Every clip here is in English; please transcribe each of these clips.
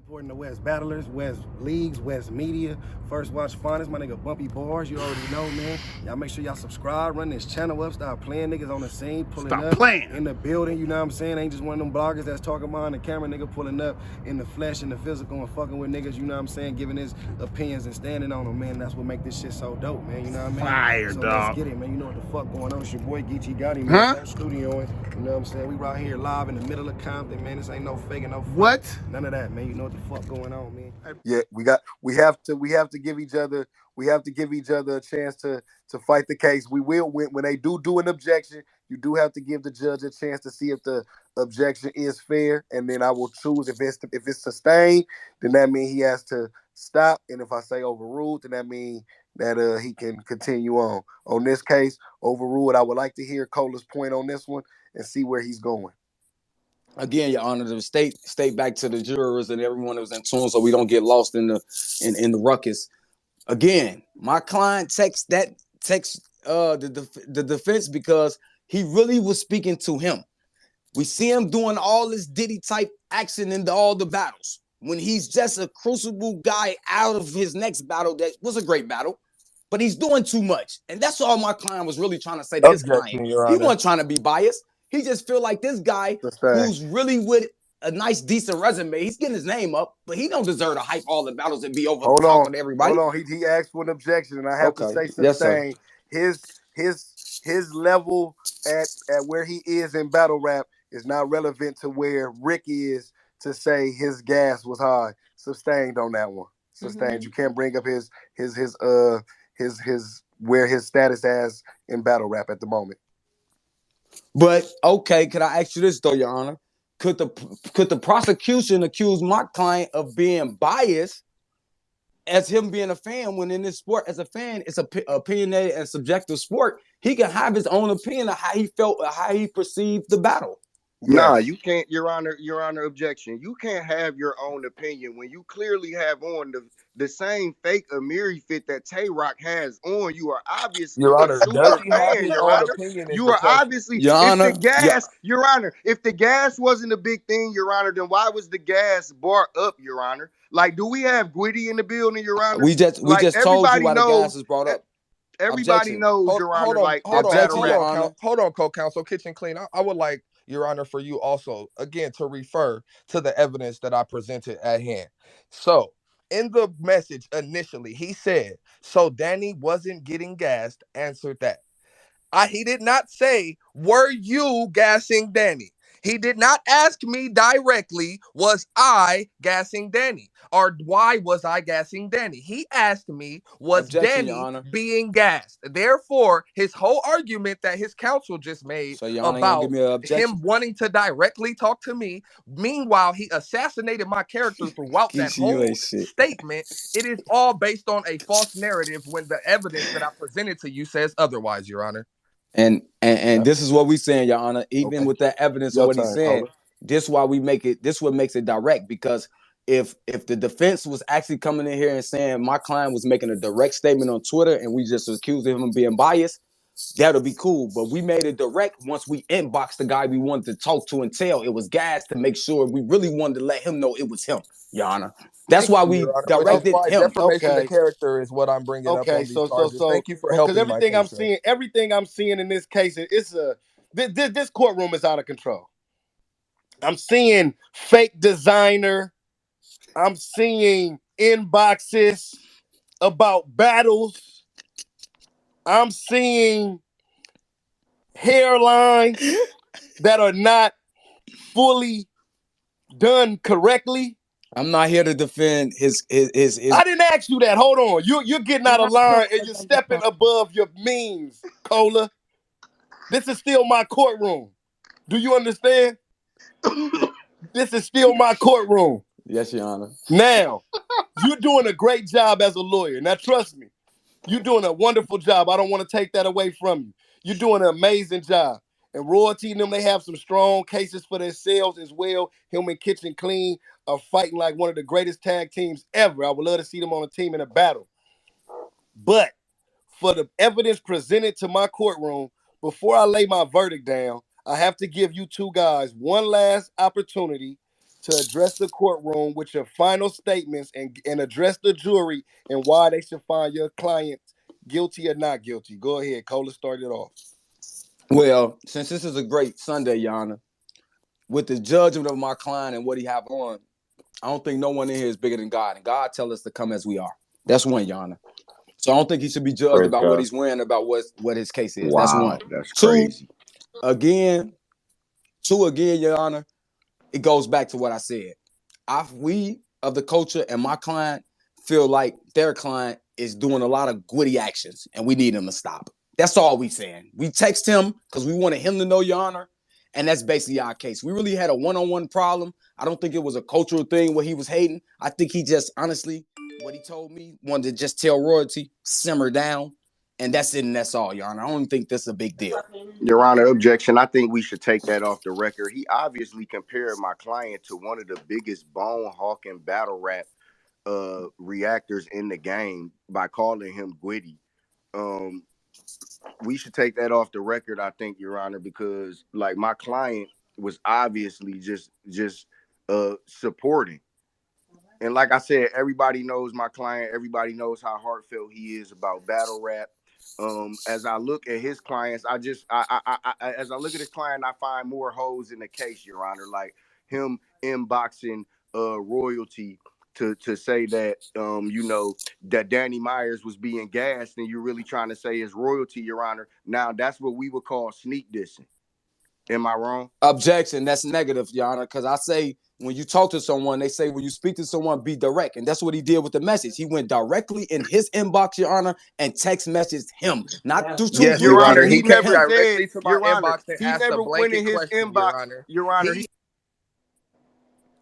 Supporting the West Battlers, West Leagues, West Media, First Watch Finest, my nigga Bumpy Barz, you already know, man. Y'all make sure y'all subscribe, run this channel up, start playing niggas on the scene, pulling up in the building, you know what I'm saying? Ain't just one of them bloggers that's talking behind the camera, nigga pulling up in the flesh, in the physical, and fucking with niggas, you know what I'm saying? Giving his opinions and standing on them, man. That's what make this shit so dope, man, you know what I mean? Fire, so dog. Let's get it, man. You know what the fuck going on. It's your boy Gotti, man. Huh? Studio, you know what I'm saying? We right here live in the middle of Compton, man. This ain't no faking, no fuck. What? None of that, man. You know what the fuck going on, man. Yeah, we have to give each other a chance to fight the case. We will when they do an objection. You do have to give the judge a chance to see if the objection is fair, and then I will choose if it's sustained. Then that means he has to stop, and if I say overruled, then that means that he can continue on. On this case, overruled. I would like to hear Cola's point on this one and see where he's going. Again, Your Honor, the state back to the jurors and everyone that was in tune, so we don't get lost in the ruckus. Again, my client texts the defense because he really was speaking to him. We see him doing all this Diddy type action in all the battles when he's just a crucible guy out of his next battle that was a great battle, but he's doing too much, and that's all my client was really trying to say to his client. He wasn't trying to be biased. He just feel like this guy who's really with a nice, decent resume, he's getting his name up, but he don't deserve to hype all the battles and be over top of everybody. Hold on. He asked for an objection, and I have to say something. Yes, his level at where he is in battle rap is not relevant to where Rick is to say his gas was high. Sustained on that one. Sustained. Mm-hmm. You can't bring up his where his status as in battle rap at the moment. But okay, could I ask you this though, Your Honor? Could the prosecution accuse my client of being biased as him being a fan when in this sport, as a fan, it's a opinionated and subjective sport? He can have his own opinion of how he felt, how he perceived the battle. Yes. Nah, you can't, Your Honor, objection. You can't have your own opinion when you clearly have on the same fake Amiri fit that Tay Rock has on. You are obviously Your Honor, does he have his own opinion? You are obviously, Your Honor, the gas, Your Honor, if the gas wasn't a big thing, Your Honor, then why was the gas bar up, Your Honor? Like, do we have Gwitty in the building, Your Honor? We just told you why the gas is brought up. Everybody knows, Your Honor. Hold on, co-counsel Kitchen Clean. I would like, Your Honor, for you also, again, to refer to the evidence that I presented at hand. So, in the message initially, he said, so Danny wasn't getting gassed, answered that. He did not say, were you gassing Danny? He did not ask me directly, was I gassing Danny? Or why was I gassing Danny? He asked me, was Danny being gassed? Therefore, his whole argument that his counsel just made about him wanting to directly talk to me, meanwhile, he assassinated my character throughout that whole statement. It is all based on a false narrative when the evidence that I presented to you says otherwise, Your Honor. And this is what we saying, Your Honor. Even with that evidence of what he's saying, this why we make it. This what makes it direct, because if the defense was actually coming in here and saying my client was making a direct statement on Twitter and we just accused him of being biased, that'll be cool. But we made it direct once we inboxed the guy we wanted to talk to and tell it was gas to make sure we really wanted to let him know it was him, Your Honor. That's why we directed him. Defamation of character is what I'm bringing up on these charges. Thank you for helping. Because everything I'm seeing in this case, this courtroom is out of control. I'm seeing fake designer. I'm seeing inboxes about battles. I'm seeing hairlines that are not fully done correctly. I'm not here to defend his. I didn't ask you that. Hold on. You're getting out of line and you're stepping above your means, Cola. This is still my courtroom. Do you understand? This is still my courtroom. Yes, Your Honor. Now, you're doing a great job as a lawyer. Now, trust me. You're doing a wonderful job. I don't want to take that away from you. You're doing an amazing job. And Royalty and them, they have some strong cases for themselves as well. Him and Kitchen Clean are fighting like one of the greatest tag teams ever. I would love to see them on a team in a battle. But for the evidence presented to my courtroom, before I lay my verdict down, I have to give you two guys one last opportunity to address the courtroom with your final statements and address the jury and why they should find your client guilty or not guilty. Go ahead, Cola, start it off. Well, since this is a great Sunday, Your Honor, with the judgment of my client and what he have on, I don't think no one in here is bigger than God. And God tell us to come as we are. That's one, Your Honor. So I don't think he should be judged about what he's wearing, about what his case is. Wow, that's one. That's crazy. Two again, Your Honor, it goes back to what I said. We of the culture and my client feel like their client is doing a lot of gritty actions and we need him to stop. That's all we saying. We text him because we wanted him to know, Your Honor, and that's basically our case. We really had a one-on-one problem. I don't think it was a cultural thing where he was hating. I think he just, honestly, what he told me, wanted to just tell royalty, simmer down, and that's it and that's all, Your Honor. I don't think this is a big deal. Your Honor, objection. I think we should take that off the record. He obviously compared my client to one of the biggest bone hawking battle rap reactors in the game by calling him Gwitty. We should take that off the record, I think, Your Honor, because like my client was obviously just supporting. And like I said, everybody knows my client. Everybody knows how heartfelt he is about battle rap. As I look at his clients, as I look at his client, I find more holes in the case, Your Honor, like him inboxing royalty to say that that Danny Myers was being gassed, and you're really trying to say is royalty, Your Honor. Now that's what we would call sneak dissing. Am I wrong? Objection. That's negative, Your Honor, because I say when you talk to someone, they say when you speak to someone, be direct. And that's what he did with the message. He went directly in his inbox, Your Honor, and text messaged him. Not through two Yes, Your Honor. He never came said, directly to my Your Honor, inbox and he asked never a went in blanket his question, inbox. Your Honor. Your Honor,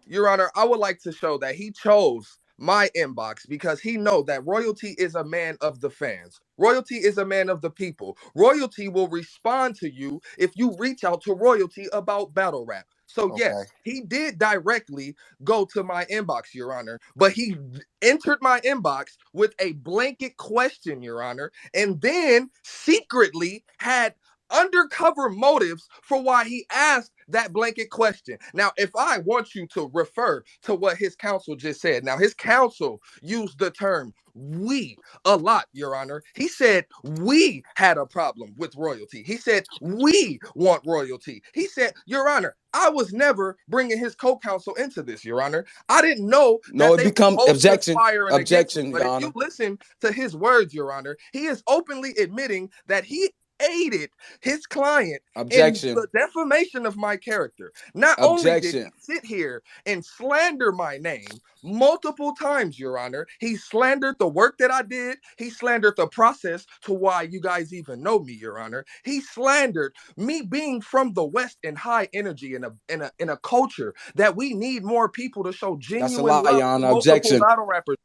Your Honor, I would like to show that he chose my inbox because he know that royalty is a man of the fans. Royalty is a man of the people. Royalty will respond to you if you reach out to royalty about battle rap. So yes, he did directly go to my inbox, Your Honor, but he entered my inbox with a blanket question, Your Honor, and then secretly had undercover motives for why he asked that blanket question. Now, if I want you to refer to what his counsel just said, now his counsel used the term we a lot, Your Honor. He said we had a problem with royalty. He said we want royalty. He said, Your Honor, I was never bringing his co-counsel into this, Your Honor. I didn't know that it becomes objection. Objection, but if you listen to his words, Your Honor, he is openly admitting that he aided his client in the defamation of my character. Not only did he sit here and slander my name multiple times, Your Honor, he slandered the work that I did. He slandered the process to why you guys even know me, Your Honor. He slandered me being from the West and high energy in a culture that we need more people to show genuine love Your Honor. Objection. Battle rappers.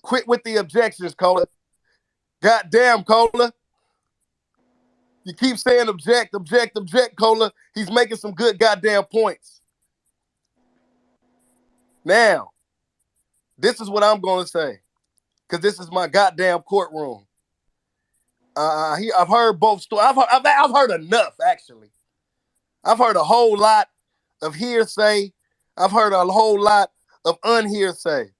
Quit with the objections, Cola. Goddamn, Cola. You keep saying object, Cola. He's making some good goddamn points. Now, this is what I'm going to say, because this is my goddamn courtroom. I've heard both stories. I've heard enough, actually. I've heard a whole lot of hearsay. I've heard a whole lot of unhearsay,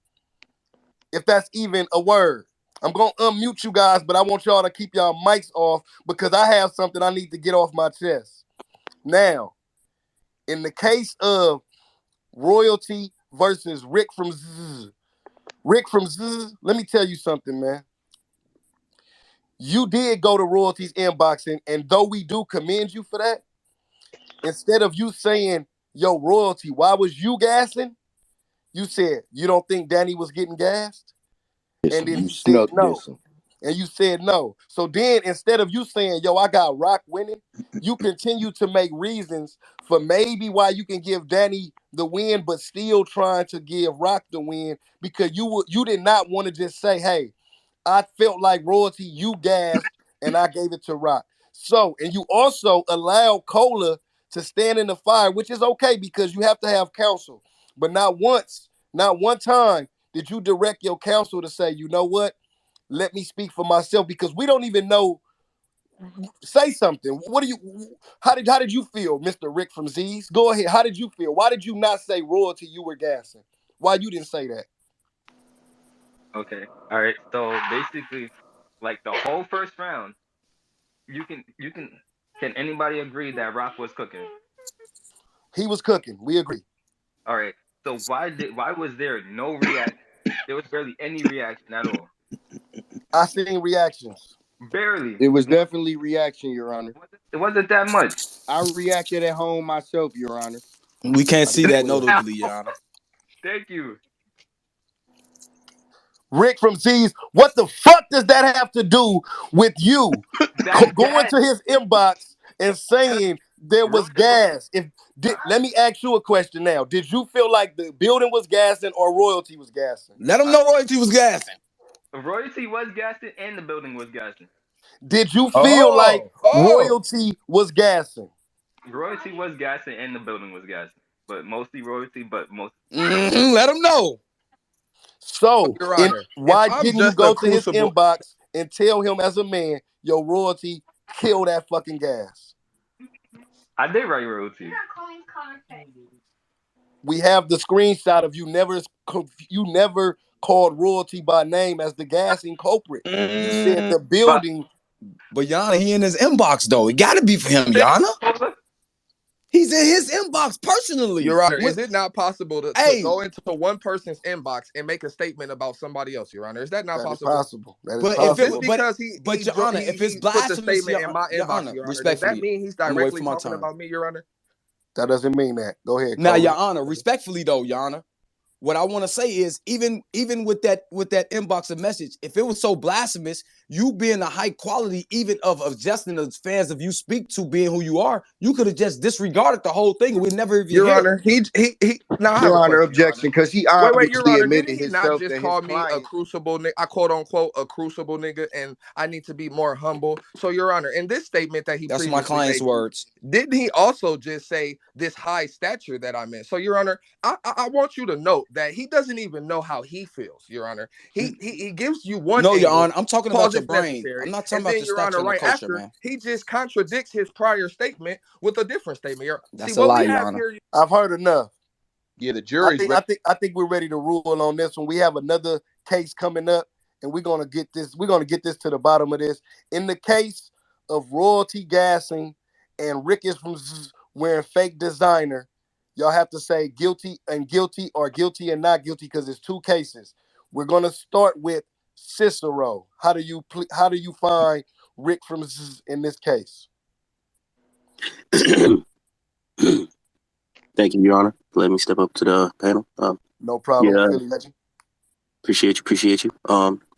if that's even a word. I'm going to unmute you guys, but I want y'all to keep y'all mics off because I have something I need to get off my chest. Now, in the case of royalty versus Rick from Zzz, let me tell you something, man. You did go to royalty's inbox, and though we do commend you for that, instead of you saying, yo, royalty, why was you gassing? You said, you don't think Danny was getting gassed? And then you said no. And you said no. So then instead of you saying, yo, I got Rock winning, you continue to make reasons for maybe why you can give Danny the win, but still trying to give Rock the win because you did not want to just say, hey, I felt like royalty, you gassed, and I gave it to Rock. So, and you also allowed Cola to stand in the fire, which is okay because you have to have counsel. But not one time did you direct your counsel to say, you know what? Let me speak for myself, because we don't even know Say something. What do you? How did you feel, Mr. Rick from Z's? Go ahead. How did you feel? Why did you not say royalty? You were gassing. Why you didn't say that? Okay. All right. So basically, like the whole first round, you can can anybody agree that Rock was cooking? He was cooking. We agree. All right. So why was there no reaction? There was barely any reaction at all. I seen reactions. Barely. It was definitely reaction, Your Honor. It wasn't that much. I reacted at home myself, Your Honor. We can't see that notably, Your Honor. Thank you. Rick from Z's, what the fuck does that have to do with you going to his inbox and saying there was gas? Let me ask you a question now. Did you feel like the building was gassing or royalty was gassing? Let him know royalty was gassing. Royalty was gassing and the building was gassing. Did you feel like royalty was gassing? Royalty was gassing and the building was gassing. But mostly royalty, let him know. So, why didn't you go to his inbox and tell him as a man, your royalty killed that fucking gas? I did write royalty. We have the screenshot of you never called royalty by name as the gassing culprit. You said the building. But Yana, he in his inbox though. It got to be for him, Yana. He's in his inbox personally. Your Honor, is it not possible to go into one person's inbox and make a statement about somebody else, Your Honor? Is that not possible? That is possible. But Your Honor, if it's blasphemous, put the statement in my inbox, Your Honor, does that mean he's directly talking about me, Your Honor? That doesn't mean that. Go ahead. Now, Your Honor, respectfully though, Your Honor, what I want to say is even with that inbox of message, if it was so blasphemous, you being a high quality, even of adjusting the fans of you speak to being who you are, you could have just disregarded the whole thing. We'd never even Your Honor, Your Honor, objection, because he obviously admitted himself just that call his me a crucible nigga. I quote unquote a crucible nigga, and I need to be more humble. So, Your Honor, in this statement that he that's my client's words. Didn't he also just say this high stature that I'm in? So, Your Honor, I want you to note that he doesn't even know how he feels, Your Honor. He gives you one. No, Your Honor, I'm talking about your brain. I'm not talking about your Your Honor, right after, man. he just contradicts his prior statement with a different statement. That's a lie, Your Honor. I've heard enough. Yeah, the jury's I think we're ready to rule on this one. We have another case coming up, and we're gonna get this to the bottom of this. In the case of royalty gassing and Rick is from wearing fake designer, y'all have to say guilty and guilty or guilty and not guilty because it's two cases. We're gonna start with Cicero. How do you find Rick from in this case? Thank you, Your Honor, for letting me step up to the panel. No problem. Yeah, Philly legend. Appreciate you.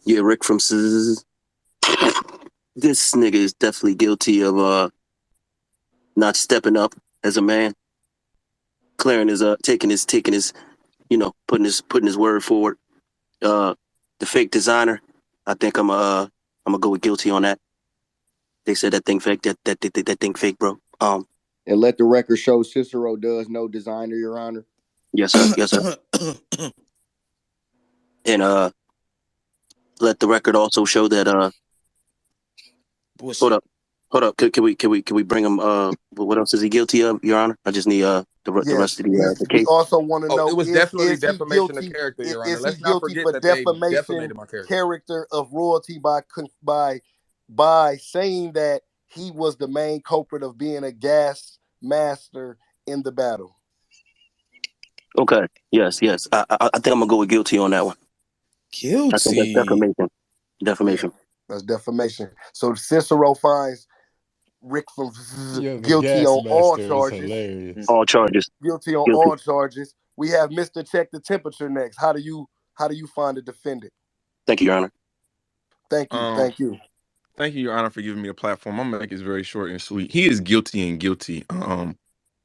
Yeah, Rick from SZZ. This nigga is definitely guilty of not stepping up as a man. Clearing his taking his putting his word forward. The fake designer, I think I'm gonna go with guilty on that. They said that thing fake. That thing fake, bro. And let the record show Cicero does no designer, Your Honor. Yes, sir. Yes, sir. And let the record also show that Hold up. Can we bring him? What else is he guilty of, Your Honor? I just need the rest of the case. We also want to know. It was definitely defamation of character, Your Honor. Let's not forget that they defamated my character of royalty by saying that he was the main culprit of being a gas master in the battle. Okay. Yes. I think I'm gonna go with guilty on that one. Guilty. I think that's defamation. That's defamation. So Cicero finds Rick from guilty on all charges. All charges. Guilty on all charges. We have Mr. Check the Temperature next. How do you find the defendant? Thank you, Your Honor. Thank you. Thank you, Your Honor, for giving me a platform. I'm gonna make it very short and sweet. He is guilty and guilty.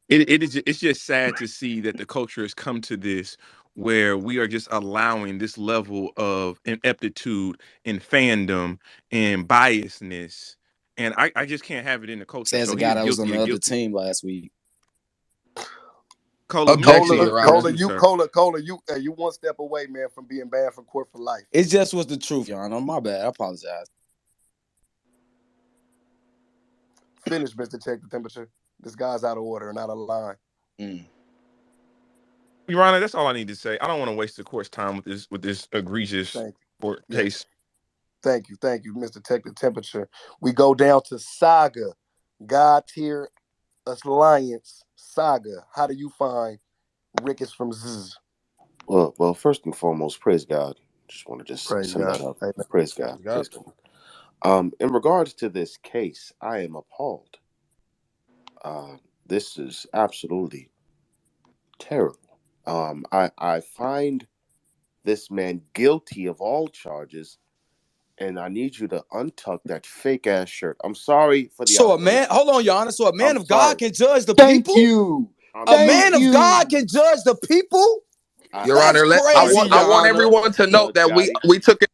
It's just sad to see that the culture has come to this where we are just allowing this level of ineptitude and fandom and biasness, and I just can't have it in the culture. As a guy that was on the other team last week. Cola, you one step away, man, from being banned from court for life. It just was the truth, Your Honor. My bad. I apologize. Finish, Mr. Check the Temperature. This guy's out of order and out of line. Your Honor, that's all I need to say. I don't want to waste the court's time with this egregious court case. Thank you, Mr. Check the Temperature. We go down to Saga, God Tier Alliance. Saga, how do you find Rick is from Zzz? Well, first and foremost, praise God. Just want to send that up. Praise God. Praise God. In regards to this case, I am appalled. This is absolutely terrible. I find this man guilty of all charges, and I need you to untuck that fake ass shirt. I'm sorry for the. So a man, hold on, Your Honor. So a man of God can judge the Thank people. You. A man of God can judge the people. Your Honor, I want everyone to note that we took it.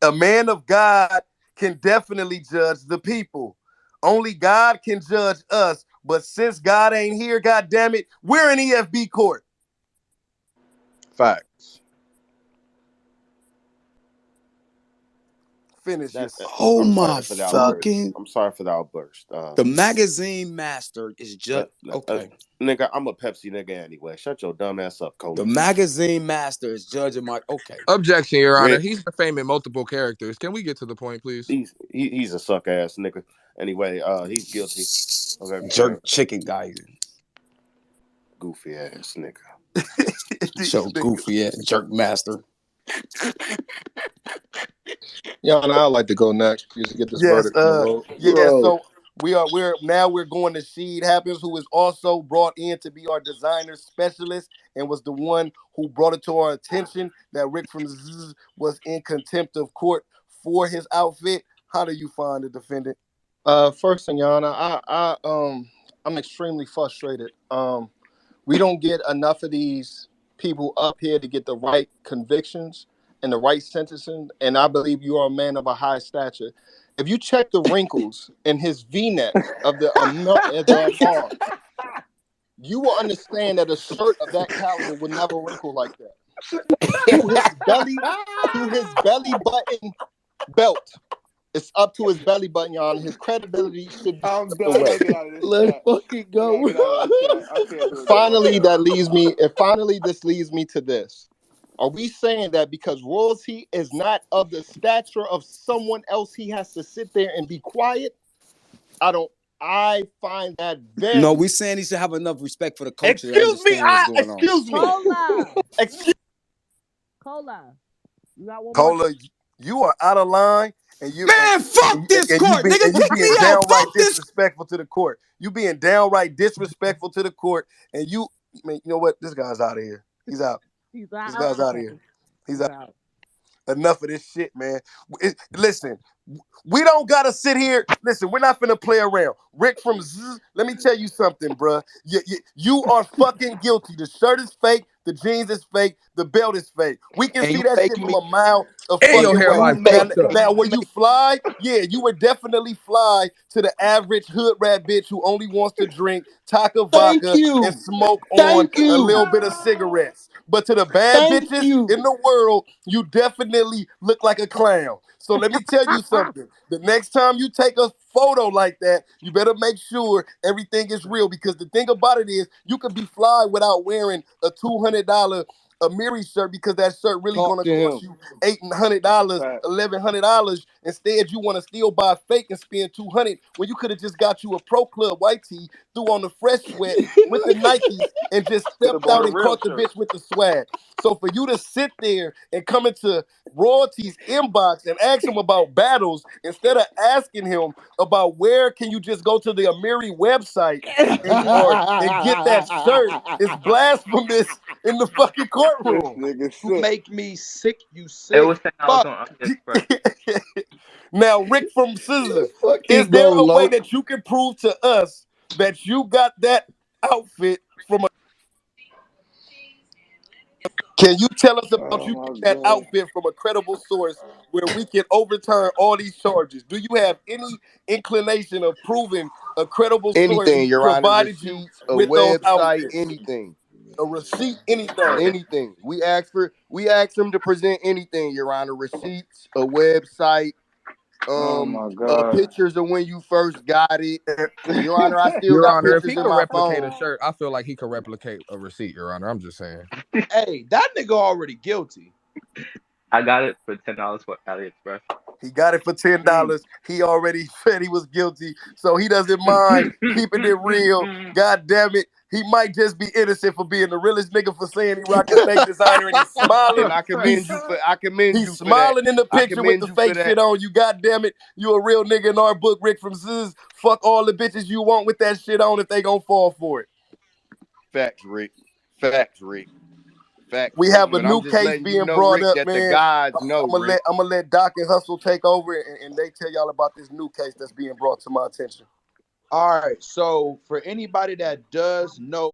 A man of God can definitely judge the people. Only God can judge us. But since God ain't here, God damn it, we're in EFB court. Facts. Finish your. Oh my fucking! I'm sorry for the outburst. The magazine master is just okay. Nigga, I'm a Pepsi nigga anyway. Shut your dumb ass up, Cole. The magazine master is judging my Objection, Your Honor. He's defaming multiple characters. Can we get to the point, please? He's a suck ass nigga. Anyway, he's guilty. Okay. Jerk chicken guy. Goofy ass nigga. So goofy ass jerk master. Yeah, and I'd like to go next. Please to get this verdict. So we're going to Sheed Happens, who is also brought in to be our designer specialist and was the one who brought it to our attention that Rick from Zzz was in contempt of court for his outfit. How do you find the defendant? First thing, Your Honor, I'm extremely frustrated. We don't get enough of these people up here to get the right convictions and the right sentencing, and I believe you are a man of a high stature. If you check the wrinkles in his V-neck of the Barz, you will understand that a shirt of that caliber would never wrinkle like that. to his belly button belt. It's up to his belly button, Your Honor. His credibility should be stripped away. Let's fucking go. Finally, this leads me to this. Are we saying that because royalty is not of the stature of someone else, he has to sit there and be quiet? I find that very... No, we're saying he should have enough respect for the culture. Excuse me. Cola. You got one Cola, more? you are out of line. And you, man, fuck this court, nigga. You being downright disrespectful to the court. You being downright disrespectful to the court. And you know what? This guy's out of here. He's out. This guy's out of here. He's out. Enough of this shit, man. Listen, we don't gotta sit here. Listen, we're not finna play around. Rick from Zzz, let me tell you something, bruh. You are fucking guilty. The shirt is fake. The jeans is fake. The belt is fake. We can see that shit from a mile of fucking way. Now, when you fly, you would definitely fly to the average hood rat bitch who only wants to drink Taka vodka and smoke on a little bit of cigarettes. But to the bad bitches in the world, you definitely look like a clown. So let me tell you something. The next time you take a photo like that, you better make sure everything is real, because the thing about it is you could be fly without wearing a $200 Amiri shirt, because that shirt really gonna cost you $800, $1,100. Instead, you want to still buy fake and spend $200 when you could have just got you a Pro Club white tee, threw on the fresh sweat with the Nikes, and just stepped out and caught the bitch with the swag. So for you to sit there and come into Royalty's inbox and ask him about battles instead of asking him about where can you just go to the Amiri website and get that shirt is blasphemous in the fucking courtroom. You make me sick, you sick. It was saying I was on Object. Now, Rick from Scissor, is there a way that you can prove to us that you got that outfit from a... Can you tell us about you getting that outfit from a credible source where we can overturn all these charges? Do you have any inclination of proving a credible source provided you with those outfits? Anything. A receipt, anything. Anything. We asked him to present anything, Your Honor. Receipts, a website, Oh my God. Pictures of when you first got it. Your Honor, I still Your got Honor, if pictures he in could my replicate phone. a shirt, I feel like he could replicate a receipt, Your Honor. I'm just saying. Hey, that nigga already guilty. I got it for $10 for AliExpress. He got it for $10. He already said he was guilty, so he doesn't mind keeping it real. God damn it. He might just be innocent for being the realest nigga for saying he rocking fake designer, and he's smiling. And I commend you for He's smiling in the picture with the fake shit on you. God damn it. You a real nigga in our book, Rick from Zzz. Fuck all the bitches you want with that shit on if they gonna fall for it. Facts, Rick. Facts, Rick. Facts, We Rick. have a But I'm new just case letting you being know, brought Rick, up, that the man. gods I'm know, Rick. gonna let Doc and Hustle take over and they tell y'all about this new case that's being brought to my attention. All right. So for anybody that does know